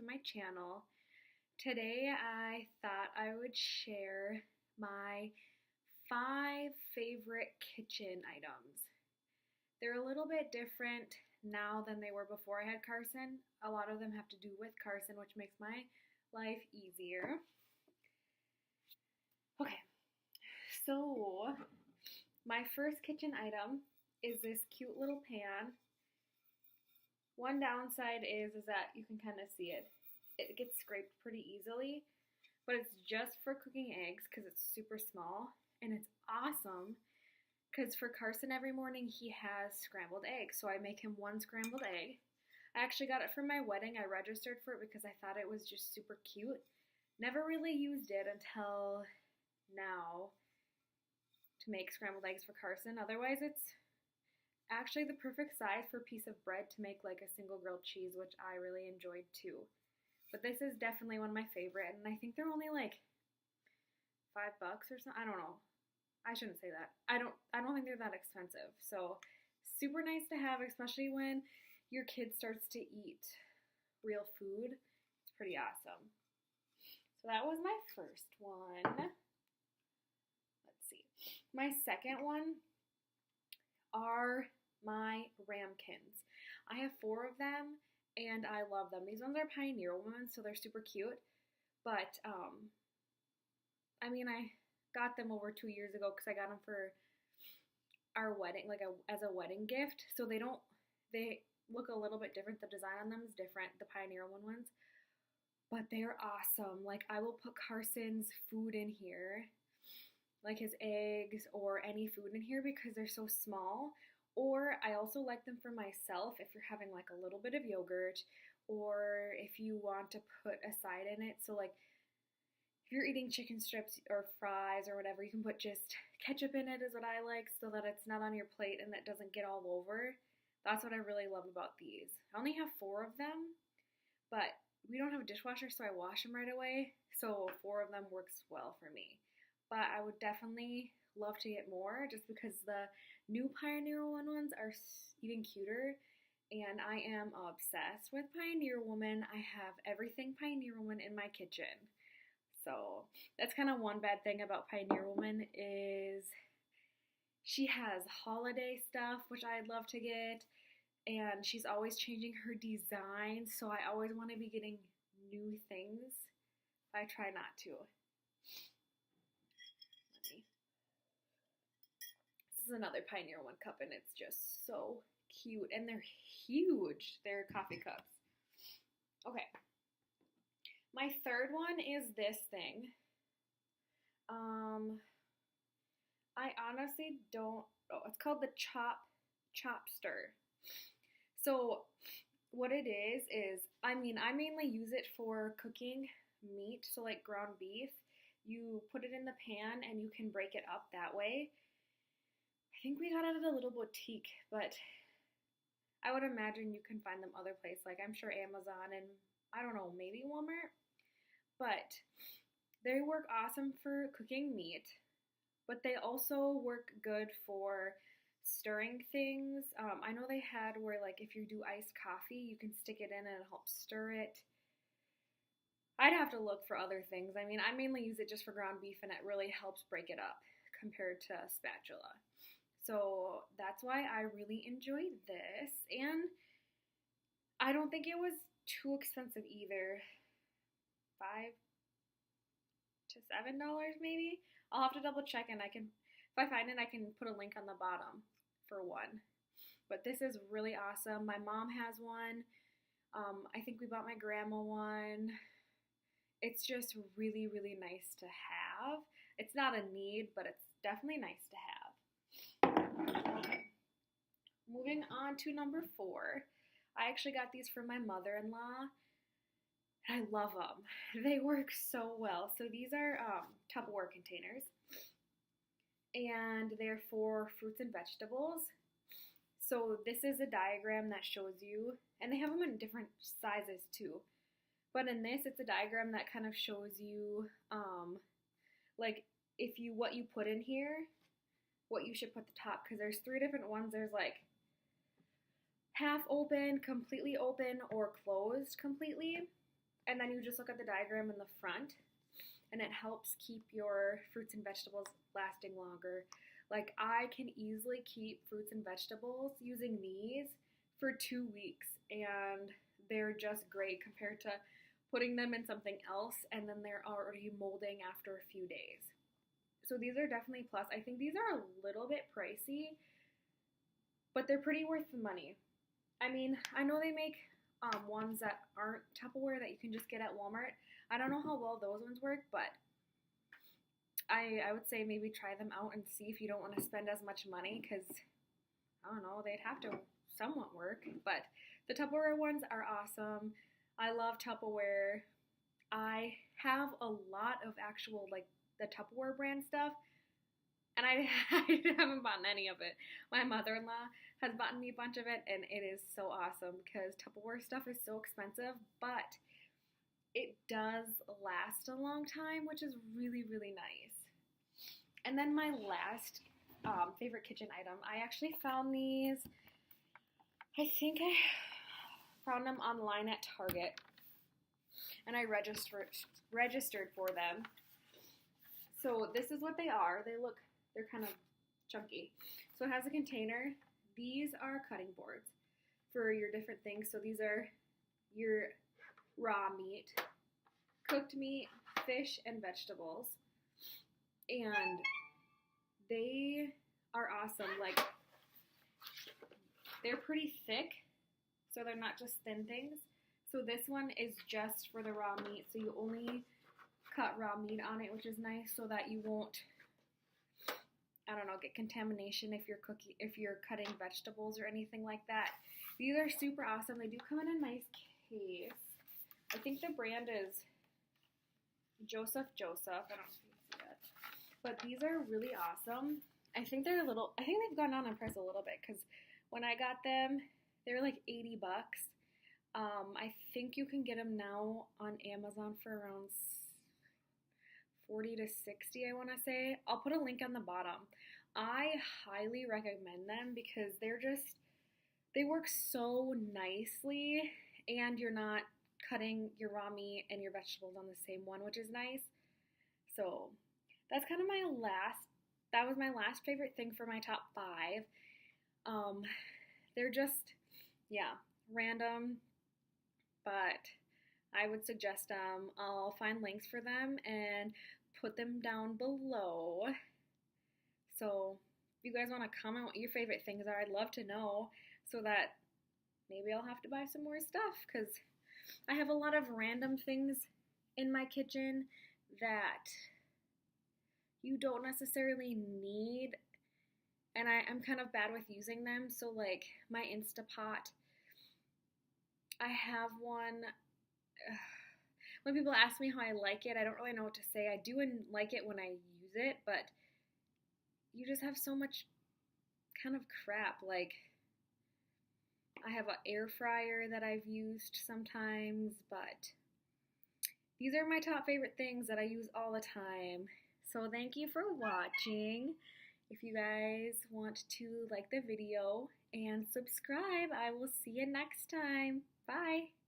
to my channel. Today I thought I would share my 5 favorite kitchen items. They're a little bit different now than they were before I had Carson. A lot of them have to do with Carson, which makes my life easier. Okay, so my first kitchen item is this cute little pan. One downside is that you can kind of see it. It gets scraped pretty easily, but it's just for cooking eggs because it's super small, and it's awesome because for Carson every morning he has scrambled eggs, so I make him one scrambled egg. I actually got it for my wedding. I registered for it because I thought it was just super cute. Never really used it until now to make scrambled eggs for Carson. Otherwise, it's actually the perfect size for a piece of bread to make like a single grilled cheese, which I really enjoyed too. But this is definitely one of my favorite, and I think they're only like $5 or something. I don't know. I shouldn't say that. I don't think they're that expensive. So super nice to have, especially when your kid starts to eat real food. It's pretty awesome. So that was my first one. Let's see. My second one are my ramekins. I have 4 of them, and I love them. These ones are Pioneer ones, so they're super cute. But, I got them over 2 years ago because I got them for our wedding, as a wedding gift. So they look a little bit different. The design on them is different, the Pioneer ones. But they're awesome. Like, I will put Carson's food in here, like his eggs or any food in here because they're so small. Or I also like them for myself if you're having like a little bit of yogurt, or if you want to put a side in it. So like if you're eating chicken strips or fries or whatever, you can put just ketchup in it is what I like, so that it's not on your plate and that doesn't get all over. That's what I really love about these. I only have 4 of them, but we don't have a dishwasher, so I wash them right away. So 4 of them works well for me. But I would definitely love to get more just because the new Pioneer ones are even cuter, and I am obsessed with Pioneer Woman. I have everything Pioneer Woman in my kitchen. So that's kind of one bad thing about Pioneer Woman is she has holiday stuff, which I'd love to get, and she's always changing her designs, so I always want to be getting new things. I try not to. This is another Pioneer One cup, and it's just so cute, and they're huge. They're coffee cups. Okay. My third one is this thing. I honestly don't. Oh, it's called the Chopster. So what it is I mainly use it for cooking meat. So like ground beef, you put it in the pan and you can break it up that way. I think we got it at a little boutique, but I would imagine you can find them other places. Like I'm sure Amazon and I don't know, maybe Walmart. But they work awesome for cooking meat, but they also work good for stirring things. I know they had where like if you do iced coffee, you can stick it in and it helps stir it. I'd have to look for other things. I mainly use it just for ground beef, and it really helps break it up compared to a spatula. So that's why I really enjoyed this, and I don't think it was too expensive either. $5 to $7 maybe. I'll have to double check, and if I find it, I can put a link on the bottom for one. But this is really awesome. My mom has one. I think we bought my grandma one. It's just really, really nice to have. It's not a need, but it's definitely nice to have. Okay. Moving on to number 4. I actually got these from my mother-in-law. I love them. They work so well. So these are Tupperware containers, and they're for fruits and vegetables. So this is a diagram that shows you, and they have them in different sizes too. But in this, it's a diagram that kind of shows you, like what you put in here, what you should put the top. Because there's 3 different ones. There's like half open, completely open, or closed completely. And then you just look at the diagram in the front, and it helps keep your fruits and vegetables lasting longer. Like, I can easily keep fruits and vegetables using these for 2 weeks, and they're just great compared to putting them in something else and then they're already molding after a few days. So these are definitely plus. I think these are a little bit pricey, but they're pretty worth the money. I mean, I know they make ones that aren't Tupperware that you can just get at Walmart. I don't know how well those ones work, but I would say maybe try them out and see if you don't want to spend as much money, because, I don't know, they'd have to somewhat work. But the Tupperware ones are awesome. I love Tupperware. I have a lot of actual, like, the Tupperware brand stuff, and I haven't bought any of it. My mother-in-law has bought me a bunch of it, and it is so awesome because Tupperware stuff is so expensive, but it does last a long time, which is really, really nice. And then my last favorite kitchen item, I actually found these, I think I found them online at Target, and I registered for them. So this is what they are. They're kind of chunky. So it has a container. These are cutting boards for your different things. So these are your raw meat, cooked meat, fish, and vegetables. And they are awesome. Like, they're pretty thick, so they're not just thin things. So this one is just for the raw meat, so you only cut raw meat on it, which is nice, so that you won't, I don't know, get contamination if you're cutting vegetables or anything like that. These are super awesome. They do come in a nice case. I think the brand is Joseph. I don't know if you can see that. But these are really awesome. I think they've gone down in price a little bit, because when I got them, they were like $80. I think you can get them now on Amazon for around $40 to $60, I want to say. I'll put a link on the bottom. I highly recommend them because they work so nicely, and you're not cutting your raw meat and your vegetables on the same one, which is nice. So that's kind of that was my last favorite thing for my top 5. They're just, random, but I would suggest them. I'll find links for them and put them down below. So if you guys want to comment what your favorite things are, I'd love to know, so that maybe I'll have to buy some more stuff, because I have a lot of random things in my kitchen that you don't necessarily need, and I'm kind of bad with using them. So like my Instapot, I have one. When people ask me how I like it, I don't really know what to say. I do like it when I use it, but you just have so much kind of crap. Like, I have an air fryer that I've used sometimes, but these are my top favorite things that I use all the time. So thank you for watching. If you guys want to like the video and subscribe, I will see you next time. Bye.